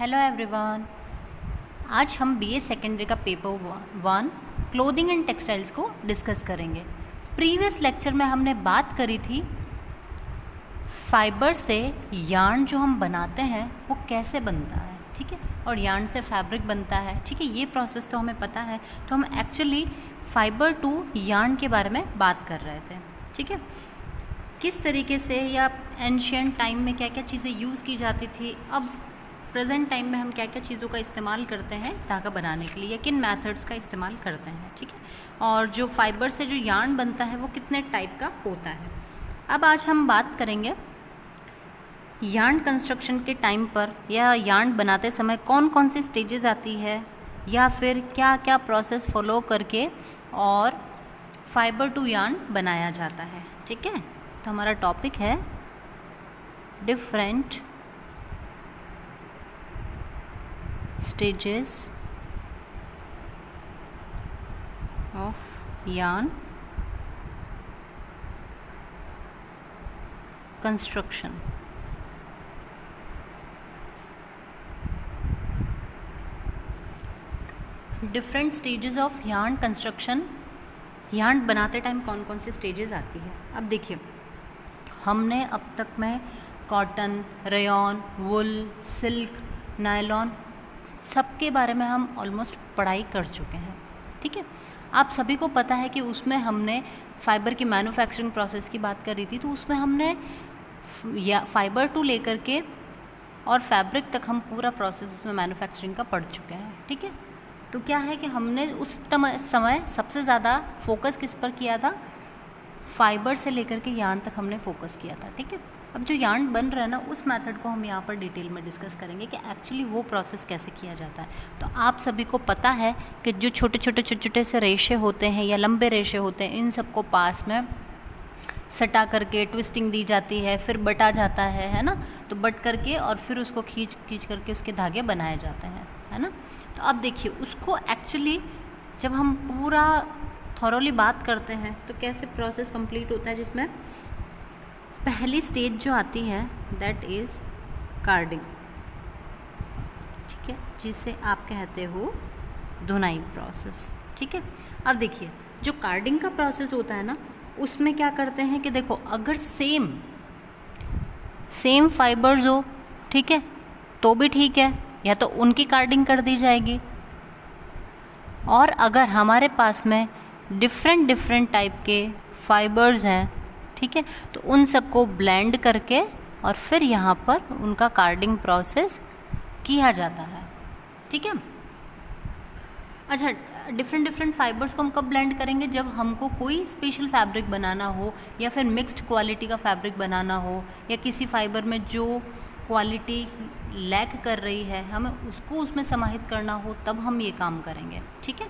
Hello everyone. आज हम BA secondary का पेपर 1 क्लोथिंग एंड टेक्सटाइल्स को डिस्कस करेंगे। प्रीवियस लेक्चर में हमने बात करी थी फाइबर से यार्न जो हम बनाते हैं वो कैसे बनता है, ठीक है, और यार्न से फैब्रिक बनता है, ठीक है। ये प्रोसेस तो हमें पता है। तो हम एक्चुअली फाइबर टू यार्न के बारे में बात कर रहे थे, ठीक है, किस तरीके से या एंशियंट टाइम में क्या क्या चीज़ें यूज़ की जाती थी, अब प्रेजेंट टाइम में हम क्या क्या चीज़ों का इस्तेमाल करते हैं धागा बनाने के लिए, या किन मेथड्स का इस्तेमाल करते हैं, ठीक है, और जो फाइबर से जो यार्न बनता है वो कितने टाइप का होता है। अब आज हम बात करेंगे यार्न कंस्ट्रक्शन के टाइम पर या यार्न बनाते समय कौन कौन सी स्टेजेस आती है, या फिर क्या क्या प्रोसेस फॉलो करके और फाइबर टू यार्न बनाया जाता है, ठीक है। तो हमारा टॉपिक है different stages of yarn construction। Different stages of yarn construction, yarn बनाते टाइम कौन कौन सी स्टेजेस आती है। अब देखिए, हमने अब तक में कॉटन, रेयॉन, वुल, सिल्क, नायलॉन सबके बारे में हम ऑलमोस्ट पढ़ाई कर चुके हैं, ठीक है। आप सभी को पता है कि उसमें हमने फाइबर की मैन्युफैक्चरिंग प्रोसेस की बात करी थी, तो उसमें हमने या फाइबर टू लेकर के और फैब्रिक तक हम पूरा प्रोसेस उसमें मैन्युफैक्चरिंग का पढ़ चुके हैं, ठीक है। तो क्या है कि हमने उस समय सबसे ज़्यादा फोकस किस पर किया था, फाइबर से लेकर के यार्न तक हमने फोकस किया था, ठीक है। अब जो यार्न बन रहा है ना, उस मेथड को हम यहाँ पर डिटेल में डिस्कस करेंगे कि एक्चुअली वो प्रोसेस कैसे किया जाता है। तो आप सभी को पता है कि जो छोटे छोटे से रेशे होते हैं या लंबे रेशे होते हैं, इन सबको पास में सटा करके ट्विस्टिंग दी जाती है, फिर बटा जाता है ना। तो बट करके और फिर उसको खींच करके उसके धागे बनाए जाते हैं, है ना। तो अब देखिए, उसको एक्चुअली जब हम पूरा थॉरोली बात करते हैं तो कैसे प्रोसेस कंप्लीट होता है, जिसमें पहली स्टेज जो आती है दैट इज़ कार्डिंग, ठीक है, जिसे आप कहते हो धुनाई प्रोसेस, ठीक है। अब देखिए, जो कार्डिंग का प्रोसेस होता है ना, उसमें क्या करते हैं कि देखो, अगर सेम फाइबर्स हो, ठीक है, तो भी ठीक है, या तो उनकी कार्डिंग कर दी जाएगी, और अगर हमारे पास में डिफरेंट टाइप के फाइबर्स हैं, ठीक है, तो उन सबको ब्लेंड करके और फिर यहाँ पर उनका कार्डिंग प्रोसेस किया जाता है, ठीक है। अच्छा, डिफरेंट फाइबर्स को हम कब ब्लेंड करेंगे, जब हमको कोई स्पेशल फैब्रिक बनाना हो, या फिर मिक्स्ड क्वालिटी का फैब्रिक बनाना हो, या किसी फाइबर में जो क्वालिटी लैक कर रही है हमें उसको उसमें समाहित करना हो, तब हम ये काम करेंगे, ठीक है।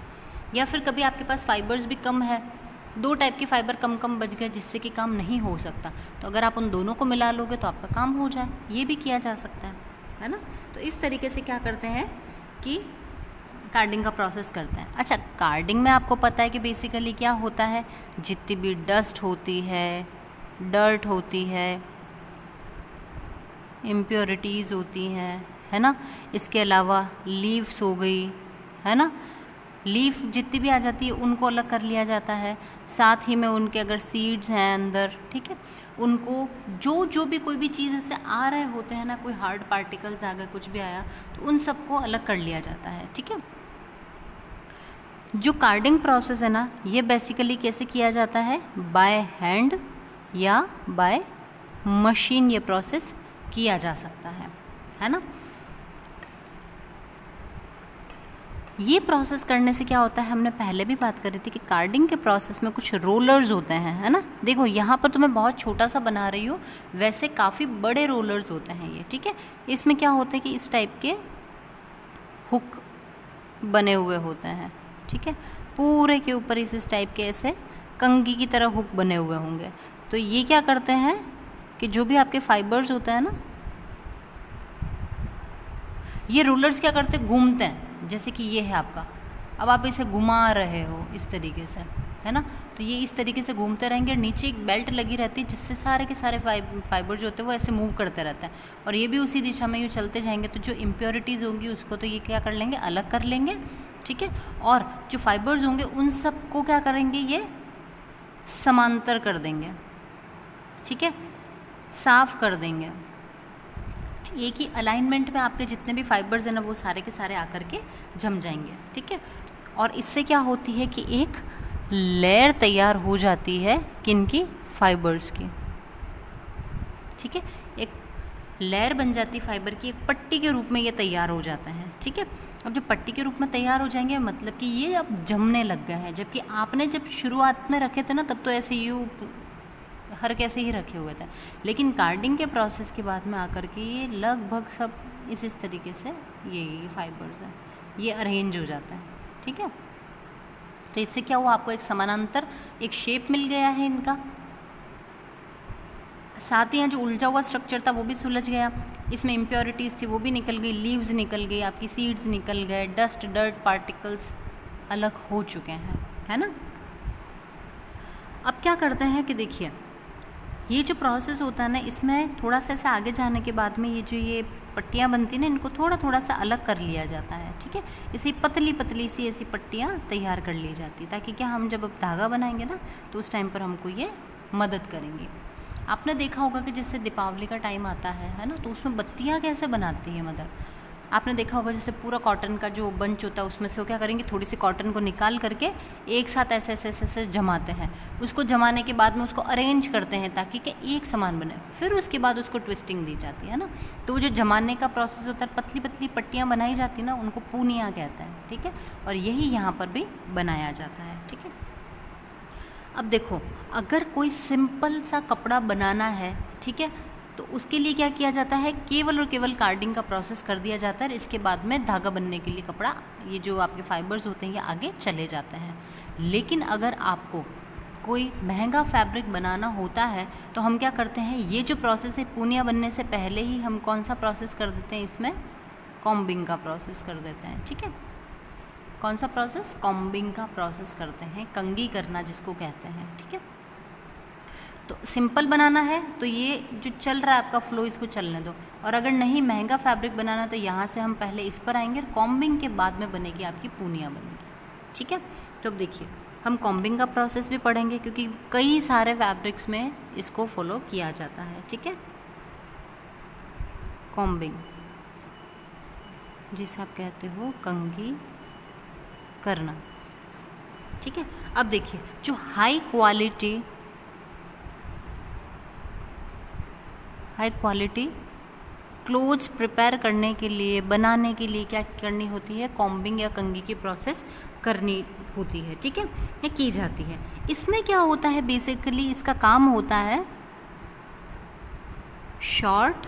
या फिर कभी आपके पास फाइबर्स भी कम है, दो टाइप के फाइबर कम बच गए जिससे कि काम नहीं हो सकता, तो अगर आप उन दोनों को मिला लोगे तो आपका काम हो जाए, ये भी किया जा सकता है ना। तो इस तरीके से क्या करते हैं कि कार्डिंग का प्रोसेस करते हैं। अच्छा, कार्डिंग में आपको पता है कि बेसिकली क्या होता है, जितनी भी डस्ट होती है, डर्ट होती है, इम्प्योरिटीज़ होती हैं, है ना, इसके अलावा लीव्स हो गई, है ना, लीफ जितनी भी आ जाती है उनको अलग कर लिया जाता है, साथ ही में उनके अगर सीड्स हैं अंदर, ठीक है, उनको जो भी कोई भी चीज़ इससे आ रहे होते हैं ना, कोई हार्ड पार्टिकल्स आ गए, कुछ भी आया, तो उन सबको अलग कर लिया जाता है, ठीक है। जो कार्डिंग प्रोसेस है ना, ये बेसिकली कैसे किया जाता है, बाय हैंड या बाय मशीन ये प्रोसेस किया जा सकता है ना। ये प्रोसेस करने से क्या होता है, हमने पहले भी बात करी थी कि कार्डिंग के प्रोसेस में कुछ रोलर्स होते हैं, है ना। देखो, यहाँ पर तो मैं बहुत छोटा सा बना रही हूँ, वैसे काफ़ी बड़े रोलर्स होते हैं ये, ठीक है। इसमें क्या होता है कि इस टाइप के हुक बने हुए होते हैं, ठीक है, पूरे के ऊपर इस टाइप के ऐसे कंघी की तरह हुक बने हुए होंगे। तो ये क्या करते हैं कि जो भी आपके फाइबर्स होते हैं ना, ये रोलर्स क्या करते हैं, घूमते हैं, जैसे कि ये है आपका, अब आप इसे घुमा रहे हो इस तरीके से, है ना। तो ये इस तरीके से घूमते रहेंगे और नीचे एक बेल्ट लगी रहती है जिससे सारे के सारे फाइबर जो होते हैं वो ऐसे मूव करते रहते हैं और ये भी उसी दिशा में यूँ चलते जाएंगे। तो जो इम्प्योरिटीज़ होंगी उसको तो ये क्या कर लेंगे, अलग कर लेंगे, ठीक है। और जो फाइबर्स होंगे उन सबको क्या करेंगे, ये समांतर कर देंगे, ठीक है, साफ कर देंगे। एक ही अलाइनमेंट में आपके जितने भी फाइबर्स हैं ना वो सारे के सारे आकर के जम जाएंगे, ठीक है। और इससे क्या होती है कि एक लेयर तैयार हो जाती है किनकी, फाइबर्स की, ठीक है। एक लेयर बन जाती है फाइबर की, एक पट्टी के रूप में ये तैयार हो जाते हैं, ठीक है। अब जब पट्टी के रूप में तैयार हो जाएंगे मतलब कि ये अब जमने लग गए हैं, जबकि आपने जब शुरुआत में रखे थे ना तब तो ऐसे यूँ हर कैसे ही रखे हुए थे, लेकिन कार्डिंग के प्रोसेस के बाद में आकर के ये लगभग सब इस तरीके से ये फाइबर्स हैं ये अरेंज हो जाता है, ठीक है। तो इससे क्या हुआ, आपको एक समानांतर एक शेप मिल गया है इनका। साथ ही यहाँ जो उलझा हुआ स्ट्रक्चर था वो भी सुलझ गया, इसमें इम्प्योरिटीज़ थी वो भी निकल गई, लीव्स निकल गई, आपकी सीड्स निकल गए, डस्ट डर्ट पार्टिकल्स अलग हो चुके हैं, है ना। अब क्या करते हैं कि देखिए ये जो प्रोसेस होता है ना इसमें थोड़ा सा ऐसे आगे जाने के बाद में ये जो ये पट्टियाँ बनती हैं ना इनको थोड़ा थोड़ा सा अलग कर लिया जाता है, ठीक है। इसी पतली पतली सी ऐसी पट्टियाँ तैयार कर ली जाती ताकि क्या हम जब अब धागा बनाएंगे ना तो उस टाइम पर हमको ये मदद करेंगी। आपने देखा होगा कि जैसे दीपावली का टाइम आता है ना, तो उसमें बत्तियाँ कैसे बनाती है मदर। आपने देखा होगा जैसे पूरा कॉटन का जो बंच होता है उसमें से वो क्या करेंगे, थोड़ी सी कॉटन को निकाल करके एक साथ ऐसे ऐसे ऐसे ऐसे जमाते हैं। उसको जमाने के बाद में उसको अरेंज करते हैं ताकि कि एक समान बने, फिर उसके बाद उसको ट्विस्टिंग दी जाती है ना। तो वो जो जमाने का प्रोसेस होता है, पतली पतली पट्टियाँ बनाई जाती है ना, उनको पूनियाँ कहते हैं, ठीक है। और यही यहाँ पर भी बनाया जाता है, ठीक है। अब देखो अगर कोई सिंपल सा कपड़ा बनाना है, ठीक है, तो उसके लिए क्या किया जाता है, केवल और केवल कार्डिंग का प्रोसेस कर दिया जाता है। इसके बाद में धागा बनने के लिए कपड़ा, ये जो आपके फाइबर्स होते हैं ये आगे चले जाते हैं। लेकिन अगर आपको कोई महंगा फैब्रिक बनाना होता है तो हम क्या करते हैं, ये जो प्रोसेस है पूनिया बनने से पहले ही हम कौन सा प्रोसेस कर देते हैं, इसमें कॉम्बिंग का प्रोसेस कर देते हैं, ठीक है। कौन सा प्रोसेस, कॉम्बिंग का प्रोसेस करते हैं, कंघी करना जिसको कहते हैं, ठीक है। तो सिंपल बनाना है तो ये जो चल रहा है आपका फ्लो इसको चलने दो, और अगर नहीं महंगा फैब्रिक बनाना तो यहाँ से हम पहले इस पर आएंगे, कॉम्बिंग के बाद में बनेगी आपकी पूनियाँ बनेगी, ठीक है। तो अब देखिए हम कॉम्बिंग का प्रोसेस भी पढ़ेंगे क्योंकि कई सारे फैब्रिक्स में इसको फॉलो किया जाता है, ठीक है। कॉम्बिंग जिसे आप कहते हो कंघी करना, ठीक है। अब देखिए जो हाई क्वालिटी क्लोथ्स प्रिपेयर करने के लिए, बनाने के लिए क्या करनी होती है, कॉम्बिंग या कंघी की प्रोसेस करनी होती है, ठीक है, या की जाती है। इसमें क्या होता है, बेसिकली इसका काम होता है शॉर्ट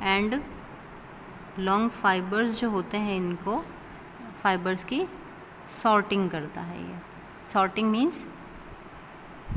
एंड लॉन्ग फाइबर्स जो होते हैं इनको फाइबर्स की सॉर्टिंग करता है। ये सॉर्टिंग मीन्स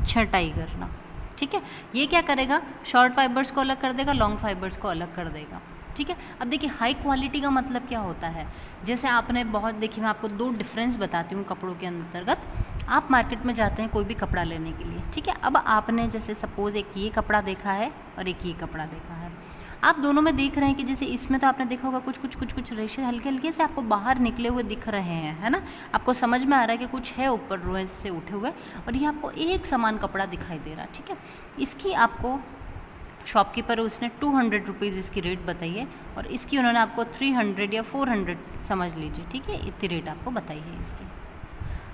छटाई करना, ठीक है। ये क्या करेगा, शॉर्ट फाइबर्स को अलग कर देगा, लॉन्ग फाइबर्स को अलग कर देगा, ठीक है। अब देखिए हाई क्वालिटी का मतलब क्या होता है, जैसे आपने बहुत देखिए, मैं आपको दो डिफरेंस बताती हूँ कपड़ों के अंतर्गत। आप मार्केट में जाते हैं कोई भी कपड़ा लेने के लिए, ठीक है। अब आपने जैसे सपोज़ एक ये कपड़ा देखा है और एक ये कपड़ा देखा है, आप दोनों में देख रहे हैं कि जैसे इसमें तो आपने देखा होगा कुछ रेशे हल्के हल्के से आपको बाहर निकले हुए दिख रहे हैं, है ना। आपको समझ में आ रहा है कि कुछ है ऊपर रोए से उठे हुए, और ये आपको एक समान कपड़ा दिखाई दे रहा है, ठीक है। इसकी आपको शॉपकीपर उसने 200 रुपीज़ इसकी रेट बताई है, और इसकी उन्होंने आपको 300 या 400 समझ लीजिए, ठीक है, इतनी रेट आपको बताई है इसकी।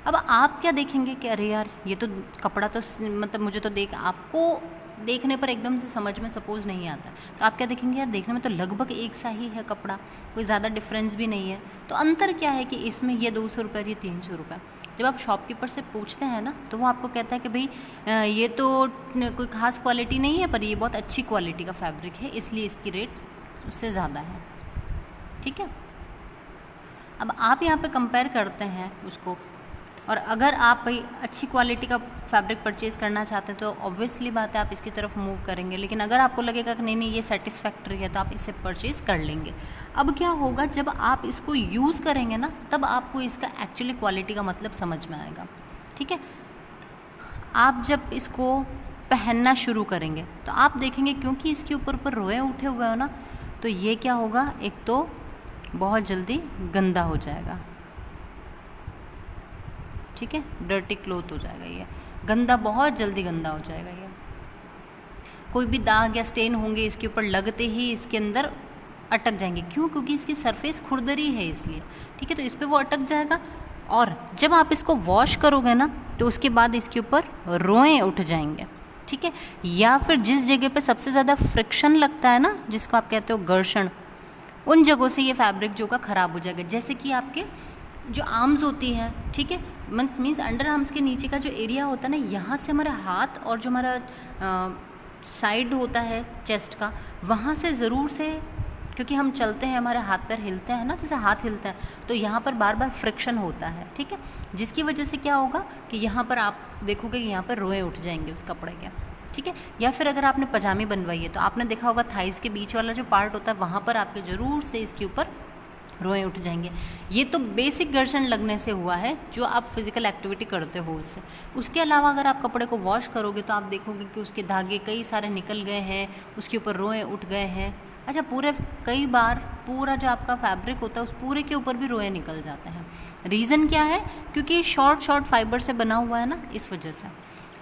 अब आप क्या देखेंगे कि अरे यार ये तो कपड़ा तो मतलब मुझे तो आपको देखने पर एकदम से समझ में सपोज़ नहीं आता, तो आप क्या देखेंगे, यार देखने में तो लगभग एक सा ही है कपड़ा, कोई ज़्यादा डिफरेंस भी नहीं है। तो अंतर क्या है कि इसमें ये 200 रुपये और ये 300 रुपये। जब आप शॉपकीपर से पूछते हैं ना तो वो आपको कहता है कि भाई ये तो कोई ख़ास क्वालिटी नहीं है, पर ये बहुत अच्छी क्वालिटी का फैब्रिक है, इसलिए इसकी रेट उससे ज़्यादा है, ठीक है। अब आप यहाँ पे कंपेयर करते हैं उसको, और अगर आप भाई अच्छी क्वालिटी का फैब्रिक परचेज़ करना चाहते हैं तो ऑब्वियसली बात है आप इसकी तरफ मूव करेंगे। लेकिन अगर आपको लगेगा कि नहीं ये सेटिस्फैक्ट्री है तो आप इससे परचेज़ कर लेंगे। अब क्या होगा, जब आप इसको यूज़ करेंगे ना तब आपको इसका एक्चुअली क्वालिटी का मतलब समझ में आएगा, ठीक है। आप जब इसको पहनना शुरू करेंगे तो आप देखेंगे क्योंकि इसके ऊपर रोए उठे हुए हो ना, तो ये क्या होगा, एक तो बहुत जल्दी गंदा हो जाएगा, ठीक है, डर्टी क्लोथ हो जाएगा, ये गंदा, बहुत जल्दी गंदा हो जाएगा। ये कोई भी दाग या स्टेन होंगे इसके ऊपर लगते ही इसके अंदर अटक जाएंगे, क्यों, क्योंकि इसकी सरफेस खुरदरी है इसलिए, ठीक है, तो इस पर वो अटक जाएगा। और जब आप इसको वॉश करोगे ना तो उसके बाद इसके ऊपर रोएं उठ जाएंगे, ठीक है, या फिर जिस जगह पे सबसे ज़्यादा फ्रिक्शन लगता है ना, जिसको आप कहते हो घर्षण, उन जगहों से ये फैब्रिक जो का ख़राब हो जाएगा। जैसे कि आपके जो आर्म्स होती है, ठीक है, मीन्स अंडर आर्म्स के नीचे का जो एरिया होता है ना, यहाँ से हमारा हाथ और जो हमारा साइड होता है चेस्ट का, वहाँ से ज़रूर से, क्योंकि हम चलते हैं, हमारे हाथ पैर हिलते हैं ना, जैसे हाथ हिलता है, तो यहाँ पर बार बार फ्रिक्शन होता है, ठीक है, जिसकी वजह से क्या होगा कि यहाँ पर आप देखोगे कि यहाँ पर रोए उठ जाएंगे उस कपड़े के, ठीक है। या फिर अगर आपने पजामी बनवाई है तो आपने देखा होगा थाइज़ के बीच वाला जो पार्ट होता है वहाँ पर आपके ज़रूर से इसके ऊपर रोए उठ जाएंगे। ये तो बेसिक घर्षण लगने से हुआ है जो आप फिजिकल एक्टिविटी करते हो उससे। उसके अलावा अगर आप कपड़े को वॉश करोगे तो आप देखोगे कि उसके धागे कई सारे निकल गए हैं, उसके ऊपर रोए उठ गए हैं। अच्छा, कई बार पूरा जो आपका फैब्रिक होता है उस पूरे के ऊपर भी रोए निकल जाते हैं। रीज़न क्या है, क्योंकि शॉर्ट फाइबर से बना हुआ है ना, इस वजह से।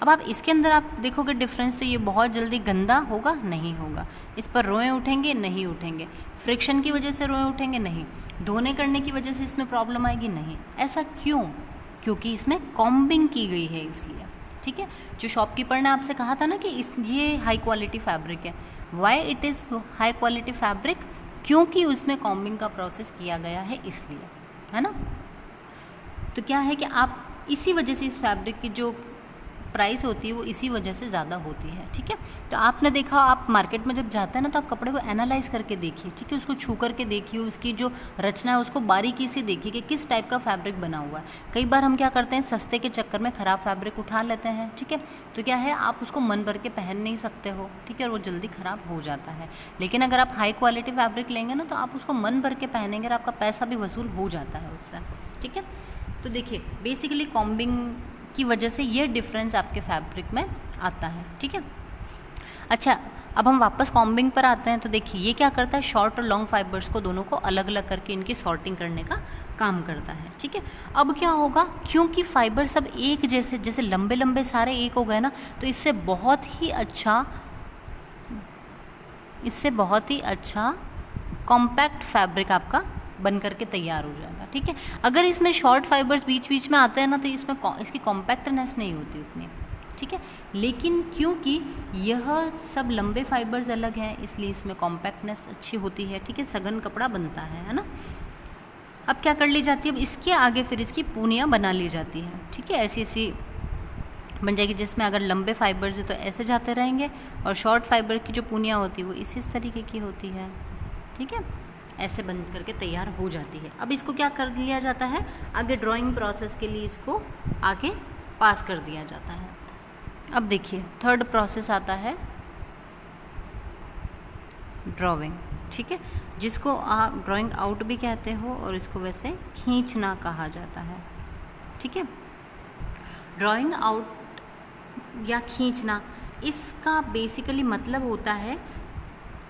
अब आप इसके अंदर आप देखोगे डिफरेंस, तो ये बहुत जल्दी गंदा होगा नहीं होगा, इस पर रोए उठेंगे नहीं उठेंगे, फ्रिक्शन की वजह से रोए उठेंगे नहीं, धोने करने की वजह से इसमें प्रॉब्लम आएगी नहीं। ऐसा क्यों? क्योंकि इसमें कॉम्बिंग की गई है इसलिए, ठीक है। जो शॉपकीपर ने आपसे कहा था ना कि ये हाई क्वालिटी फैब्रिक है, why it is high quality fabric, क्योंकि उसमें कॉम्बिंग का प्रोसेस किया गया है इसलिए, है ना। तो क्या है कि आप इसी वजह से इस फैब्रिक की जो प्राइस होती है वो इसी वजह से ज़्यादा होती है, ठीक है। तो आपने देखा, आप मार्केट में जब जाते हैं ना तो आप कपड़े को एनालाइज करके देखिए, ठीक है, उसको छू करके देखिए, उसकी जो रचना है उसको बारीकी से देखिए कि किस टाइप का फैब्रिक बना हुआ है। कई बार हम क्या करते हैं, सस्ते के चक्कर में ख़राब फैब्रिक उठा लेते हैं, ठीक है, तो क्या है, आप उसको मन भर के पहन नहीं सकते हो, ठीक है, और वो जल्दी ख़राब हो जाता है। लेकिन अगर आप हाई क्वालिटी फैब्रिक लेंगे ना तो आप उसको मन भर के पहनेंगे और आपका पैसा भी वसूल हो जाता है उससे, ठीक है। तो देखिए, बेसिकली कॉम्बिंग की वजह से ये डिफरेंस आपके फैब्रिक में आता है, ठीक है। अच्छा, अब हम वापस कॉम्बिंग पर आते हैं। तो देखिए, ये क्या करता है, शॉर्ट और लॉन्ग फाइबर्स को दोनों को अलग अलग करके इनकी सॉर्टिंग करने का काम करता है, ठीक है। अब क्या होगा, क्योंकि फाइबर सब एक जैसे लंबे लंबे सारे एक हो गए ना, तो इससे बहुत ही अच्छा कॉम्पैक्ट फैब्रिक आपका बन करके तैयार हो जाएगा, ठीक है। अगर इसमें शॉर्ट फाइबर्स बीच बीच में आते हैं ना तो इसमें इसकी कॉम्पैक्टनेस नहीं होती उतनी, ठीक है। लेकिन क्योंकि यह सब लंबे फाइबर्स अलग हैं इसलिए इसमें कॉम्पैक्टनेस अच्छी होती है, ठीक है, सघन कपड़ा बनता है ना। अब क्या कर ली जाती है, अब इसके आगे फिर इसकी पूनियाँ बना ली जाती है, ठीक है, ऐसी बन जाएगी जिसमें अगर लंबे फाइबर्स है तो ऐसे जाते रहेंगे और शॉर्ट फाइबर की जो पूनियाँ होती है वो इसी तरीके की होती है, ठीक है, ऐसे बन करके तैयार हो जाती है। अब इसको क्या कर लिया जाता है, आगे ड्राइंग प्रोसेस के लिए इसको आगे पास कर दिया जाता है। अब देखिए, थर्ड प्रोसेस आता है ड्राइंग, ठीक है, जिसको आप ड्राइंग आउट भी कहते हो और इसको वैसे खींचना कहा जाता है, ठीक है। ड्राइंग आउट या खींचना, इसका बेसिकली मतलब होता है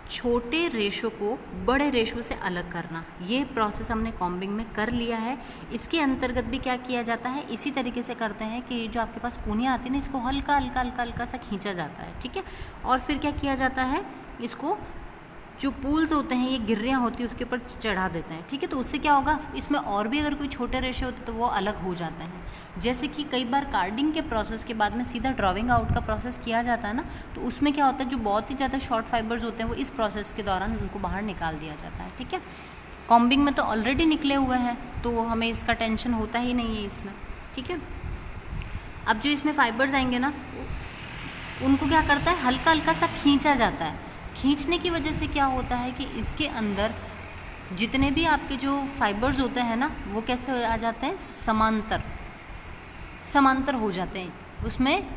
छोटे रेशो को बड़े रेशो से अलग करना। ये प्रोसेस हमने कॉम्बिंग में कर लिया है। इसके अंतर्गत भी क्या किया जाता है, इसी तरीके से करते हैं कि जो आपके पास पूनियाँ आती है ना, इसको हल्का हल्का हल्का हल्का सा खींचा जाता है, ठीक है। और फिर क्या किया जाता है, इसको जो पूल्स होते हैं, ये गिर्रियाँ होती है, उसके ऊपर चढ़ा देते हैं, ठीक है। तो उससे क्या होगा, इसमें और भी अगर कोई छोटे रेशे होते तो वो अलग हो जाते हैं। जैसे कि कई बार कार्डिंग के प्रोसेस के बाद में सीधा ड्राइंग आउट का प्रोसेस किया जाता है ना, तो उसमें क्या होता है, जो बहुत ही ज़्यादा शॉर्ट फाइबर्स होते हैं वो इस प्रोसेस के दौरान उनको बाहर निकाल दिया जाता है, ठीक है। कॉम्बिंग में तो ऑलरेडी निकले हुए हैं तो हमें इसका टेंशन होता ही नहीं है इसमें, ठीक है। अब जो इसमें फाइबर्स आएंगे ना, उनको क्या करता है, हल्का हल्का सा खींचा जाता है। खींचने की वजह से क्या होता है कि इसके अंदर जितने भी आपके जो फाइबर्स होते हैं ना, वो कैसे आ जाते हैं, समांतर हो जाते हैं, उसमें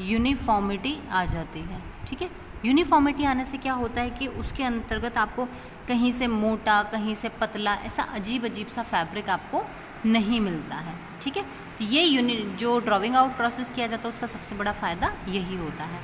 यूनिफॉर्मिटी आ जाती है, ठीक है। यूनिफॉर्मिटी आने से क्या होता है कि उसके अंतर्गत आपको कहीं से मोटा, कहीं से पतला, ऐसा अजीब अजीब सा फैब्रिक आपको नहीं मिलता है। ठीक है, तो ये यूनिट जो ड्राइंग आउट प्रोसेस किया जाता है उसका सबसे बड़ा फ़ायदा यही होता है।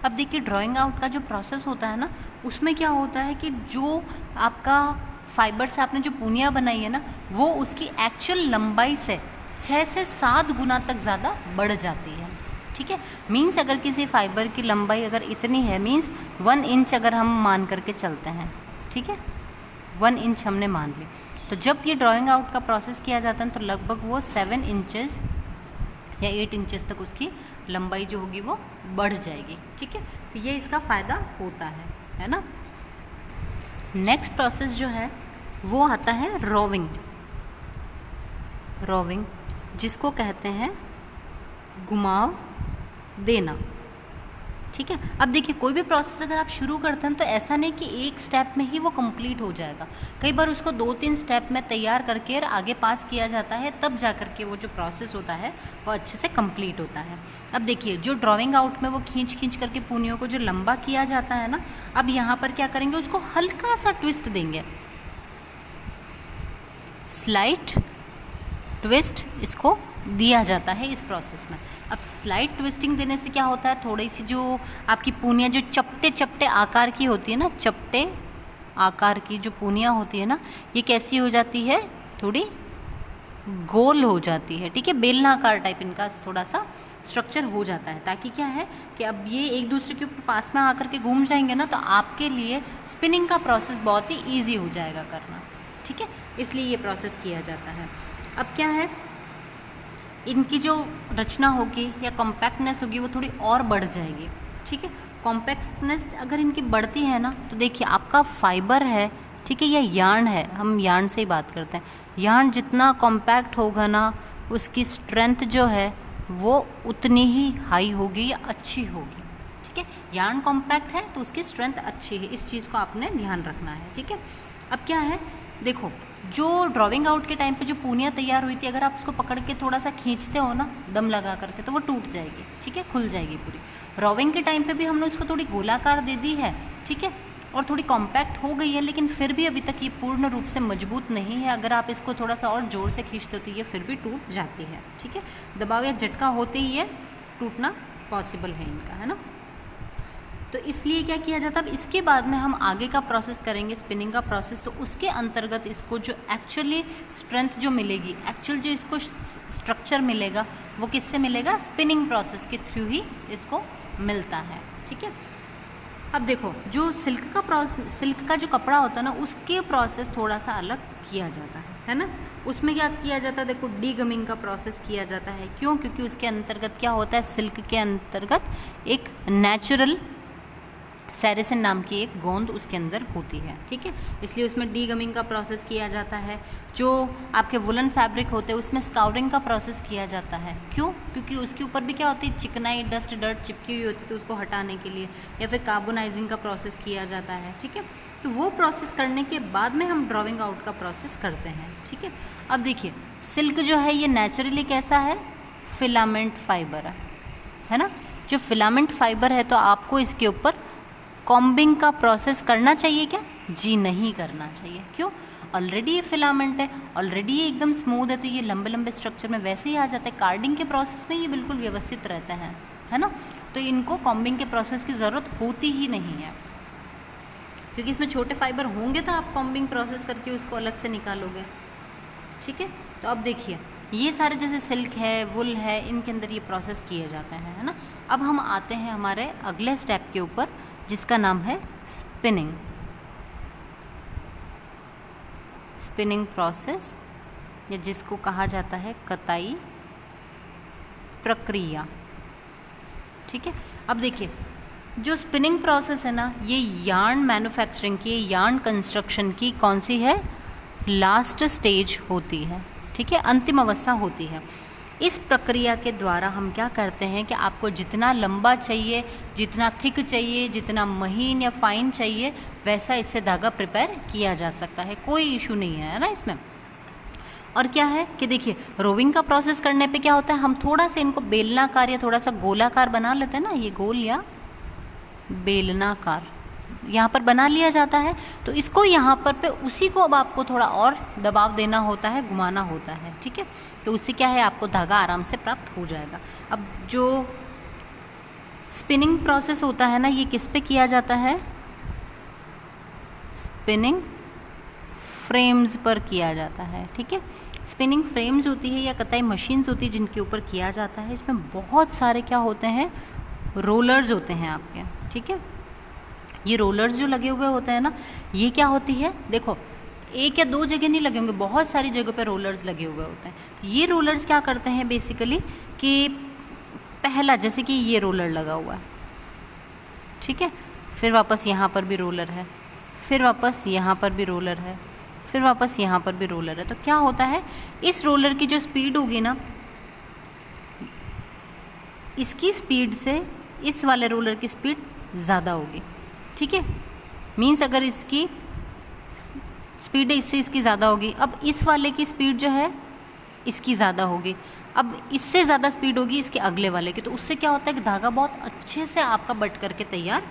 अब देखिए ड्राइंग आउट का जो प्रोसेस होता है ना, उसमें क्या होता है कि जो आपका फाइबर से आपने जो पूनिया बनाई है ना, वो उसकी एक्चुअल लंबाई से 6 से 7 गुना तक ज़्यादा बढ़ जाती है। ठीक है, मीन्स अगर किसी फाइबर की लंबाई अगर इतनी है, मीन्स 1 इंच अगर हम मान करके चलते हैं, ठीक है 1 इंच हमने मान ली, तो जब ये ड्राइंग आउट का प्रोसेस किया जाता है तो लगभग वो 7 इंचेस या 8 इंचेस तक उसकी लंबाई जो होगी वो बढ़ जाएगी। ठीक है, तो ये इसका फ़ायदा होता है ना। नेक्स्ट प्रोसेस जो है वो आता है रोविंग। रोविंग जिसको कहते हैं घुमाव देना। ठीक है, अब देखिए कोई भी प्रोसेस अगर आप शुरू करते हैं तो ऐसा नहीं कि एक स्टेप में ही वो कंप्लीट हो जाएगा, कई बार उसको 2-3 स्टेप में तैयार करके आगे पास किया जाता है, तब जा करके वो जो प्रोसेस होता है वो अच्छे से कंप्लीट होता है। अब देखिए जो ड्राइंग आउट में वो खींच करके पूनियों को जो लंबा किया जाता है ना, अब यहाँ पर क्या करेंगे, उसको हल्का सा ट्विस्ट देंगे, स्लाइट ट्विस्ट इसको दिया जाता है इस प्रोसेस में। अब स्लाइड ट्विस्टिंग देने से क्या होता है, थोड़ी सी जो आपकी पूनियाँ जो चपटे चपटे आकार की होती है ना, चपटे आकार की जो पूनियाँ होती है ना, ये कैसी हो जाती है, थोड़ी गोल हो जाती है। ठीक है, बेलनाकार टाइप इनका थोड़ा सा स्ट्रक्चर हो जाता है, ताकि क्या है कि अब ये एक दूसरे के ऊपर पास में आकर के घूम जाएंगे ना, तो आपके लिए स्पिनिंग का प्रोसेस बहुत ही ईजी हो जाएगा करना। ठीक है, इसलिए ये प्रोसेस किया जाता है। अब क्या है, इनकी जो रचना होगी या कॉम्पैक्टनेस होगी वो थोड़ी और बढ़ जाएगी। ठीक है, कॉम्पैक्टनेस अगर इनकी बढ़ती है ना, तो देखिए आपका फाइबर है, ठीक है, या यार्न है, हम यार्न से ही बात करते हैं, यार्न जितना कॉम्पैक्ट होगा ना, उसकी स्ट्रेंथ जो है वो उतनी ही हाई होगी या अच्छी होगी। ठीक है, यार्न कॉम्पैक्ट है तो उसकी स्ट्रेंथ अच्छी है, इस चीज़ को आपने ध्यान रखना है। ठीक है, अब क्या है, देखो जो ड्राइंग आउट के टाइम पे जो पूनियाँ तैयार हुई थी, अगर आप उसको पकड़ के थोड़ा सा खींचते हो ना दम लगा करके, तो वो टूट जाएगी। ठीक है, खुल जाएगी पूरी। रोविंग के टाइम पे भी हमने उसको थोड़ी गोलाकार दे दी है, ठीक है, और थोड़ी कॉम्पैक्ट हो गई है, लेकिन फिर भी अभी तक ये पूर्ण रूप से मजबूत नहीं है। अगर आप इसको थोड़ा सा और जोर से खींचते हो तो ये फिर भी टूट जाती है। ठीक है, दबाव या झटका होते ही ये टूटना पॉसिबल है इनका, है ना। तो इसलिए क्या किया जाता है, अब इसके बाद में हम आगे का प्रोसेस करेंगे, स्पिनिंग का प्रोसेस, तो उसके अंतर्गत इसको जो एक्चुअली स्ट्रेंथ जो मिलेगी, एक्चुअल जो इसको स्ट्रक्चर मिलेगा, वो किससे मिलेगा, स्पिनिंग प्रोसेस के थ्रू ही इसको मिलता है। ठीक है, अब देखो जो सिल्क का जो कपड़ा होता है ना, उसके प्रोसेस थोड़ा सा अलग किया जाता है ना। उसमें क्या किया जाता है, देखो डीगमिंग का प्रोसेस किया जाता है। क्यों, क्योंकि उसके अंतर्गत क्या होता है, सिल्क के अंतर्गत एक नेचुरल सेरेसिन नाम की एक गोंद उसके अंदर होती है। ठीक है, इसलिए उसमें डीगमिंग का प्रोसेस किया जाता है। जो आपके वुलन फैब्रिक होते हैं उसमें स्काउरिंग का प्रोसेस किया जाता है। क्यों, क्योंकि उसके ऊपर भी क्या होती है, चिकनाई, डस्ट, डर्ट चिपकी हुई होती है, तो उसको हटाने के लिए, या फिर कार्बोनाइजिंग का प्रोसेस किया जाता है। ठीक है, तो वो प्रोसेस करने के बाद में हम ड्राइंग आउट का प्रोसेस करते हैं। ठीक है, अब देखिए सिल्क जो है ये नेचुरली कैसा है, फिलामेंट फाइबर है ना। जो फिलामेंट फाइबर है तो आपको इसके ऊपर कॉम्बिंग का प्रोसेस करना चाहिए क्या, जी नहीं करना चाहिए। क्यों, ऑलरेडी ये फिलामेंट है, ऑलरेडी ये एकदम स्मूथ है, तो ये लंबे लंबे स्ट्रक्चर में वैसे ही आ जाता है। कार्डिंग के प्रोसेस में ये बिल्कुल व्यवस्थित रहते हैं, है ना। तो इनको कॉम्बिंग के प्रोसेस की ज़रूरत होती ही नहीं है, क्योंकि इसमें छोटे फाइबर होंगे तो आप कॉम्बिंग प्रोसेस करके उसको अलग से निकालोगे। ठीक है, तो अब देखिए ये सारे जैसे सिल्क है, वुल है, इनके अंदर ये प्रोसेस किए जाते हैं, है ना। अब हम आते हैं हमारे अगले स्टेप के ऊपर, जिसका नाम है स्पिनिंग। स्पिनिंग प्रोसेस, या जिसको कहा जाता है कताई प्रक्रिया। ठीक है, अब देखिए जो स्पिनिंग प्रोसेस है ना, ये यार्न मैन्युफैक्चरिंग की, यार्न कंस्ट्रक्शन की कौन सी है, लास्ट स्टेज होती है। ठीक है, अंतिम अवस्था होती है। इस प्रक्रिया के द्वारा हम क्या करते हैं कि आपको जितना लंबा चाहिए, जितना थिक चाहिए, जितना महीन या फाइन चाहिए, वैसा इससे धागा प्रिपेयर किया जा सकता है, कोई इशू नहीं है ना इसमें। और क्या है कि देखिए रोविंग का प्रोसेस करने पे क्या होता है, हम थोड़ा सा इनको बेलनाकार या थोड़ा सा गोलाकार बना लेते हैं ना, ये गोल या बेलनाकार, यहाँ पर बना लिया जाता है। तो इसको यहाँ पर पे उसी को अब आपको थोड़ा और दबाव देना होता है, घुमाना होता है, ठीक है। तो उससे क्या है, आपको धागा आराम से प्राप्त हो जाएगा। अब जो स्पिनिंग प्रोसेस होता है ना, ये किस पे किया जाता है, स्पिनिंग फ्रेम्स पर किया जाता है, ठीक है। स्पिनिंग फ्रेम्स होती है या कताई मशीन्स होती है जिनके ऊपर किया जाता है। इसमें बहुत सारे क्या होते हैं, रोलर्स होते हैं आपके, ठीक है। ये रोलर्स जो लगे हुए होते हैं ना, ये क्या होती है, देखो एक या दो जगह नहीं लगे होंगे, बहुत सारी जगह पे रोलर्स लगे हुए होते हैं। ये रोलर्स क्या करते हैं बेसिकली कि पहला, जैसे कि ये रोलर लगा हुआ है, ठीक है, फिर वापस यहाँ पर भी रोलर है, फिर वापस यहाँ पर भी रोलर है, फिर वापस यहाँ पर भी रोलर है। तो क्या होता है, इस रोलर की जो स्पीड होगी ना, इसकी स्पीड से इस वाले रोलर की स्पीड ज़्यादा होगी, ठीक है। मीन्स अगर इसकी स्पीड है, इससे इसकी ज़्यादा होगी। अब इस वाले की स्पीड जो है इसकी ज़्यादा होगी, अब इससे ज़्यादा स्पीड होगी इसके अगले वाले की। तो उससे क्या होता है कि धागा बहुत अच्छे से आपका बट करके तैयार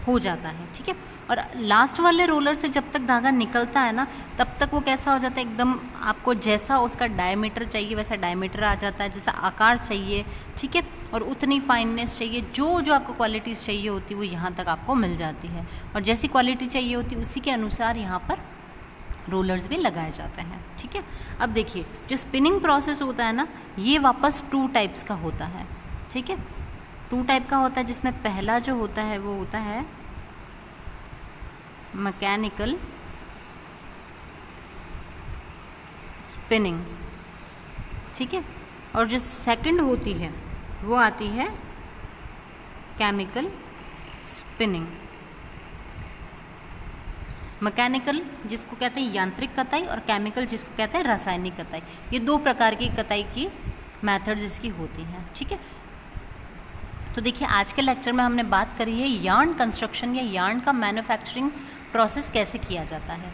हो जाता है, ठीक है। और लास्ट वाले रोलर से जब तक धागा निकलता है ना, तब तक वो कैसा हो जाता है, एकदम आपको जैसा उसका डायमीटर चाहिए वैसा डायमीटर आ जाता है, जैसा आकार चाहिए, ठीक है। और उतनी फाइननेस चाहिए, जो जो आपको क्वालिटीज़ चाहिए होती है वो यहाँ तक आपको मिल जाती है। और जैसी क्वालिटी चाहिए होती है उसी के अनुसार यहाँ पर रोलर्स भी लगाए जाते हैं, ठीक है। अब देखिए, जो स्पिनिंग प्रोसेस होता है ना, ये वापस 2 टाइप्स का होता है, ठीक है। 2 टाइप का होता है, जिसमें पहला जो होता है वो होता है मैकेनिकल स्पिनिंग, ठीक है। और जो सेकंड होती है वो आती है केमिकल स्पिनिंग। मैकेनिकल जिसको कहते हैं यांत्रिक कताई, और केमिकल जिसको कहते हैं रासायनिक कताई। ये 2 प्रकार की कताई की मेथड्स इसकी होती हैं, ठीक है। तो देखिए, आज के लेक्चर में हमने बात करी है यार्न कंस्ट्रक्शन या यार्न का मैन्युफैक्चरिंग प्रोसेस कैसे किया जाता है।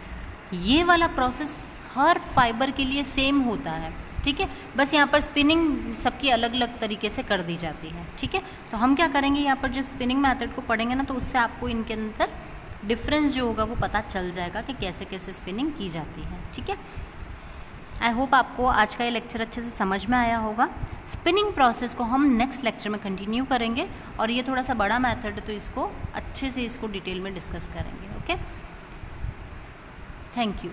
ये वाला प्रोसेस हर फाइबर के लिए सेम होता है, ठीक है। बस यहाँ पर स्पिनिंग सबकी अलग अलग तरीके से कर दी जाती है, ठीक है। तो हम क्या करेंगे, यहाँ पर जब स्पिनिंग मेथड को पढ़ेंगे ना, तो उससे आपको इनके अंदर डिफरेंस जो होगा वो पता चल जाएगा कि कैसे कैसे स्पिनिंग की जाती है, ठीक है। आई होप आपको आज का ये लेक्चर अच्छे से समझ में आया होगा। स्पिनिंग प्रोसेस को हम नेक्स्ट लेक्चर में कंटिन्यू करेंगे, और ये थोड़ा सा बड़ा मेथड है तो इसको अच्छे से डिटेल में डिस्कस करेंगे, ओके। Thank you.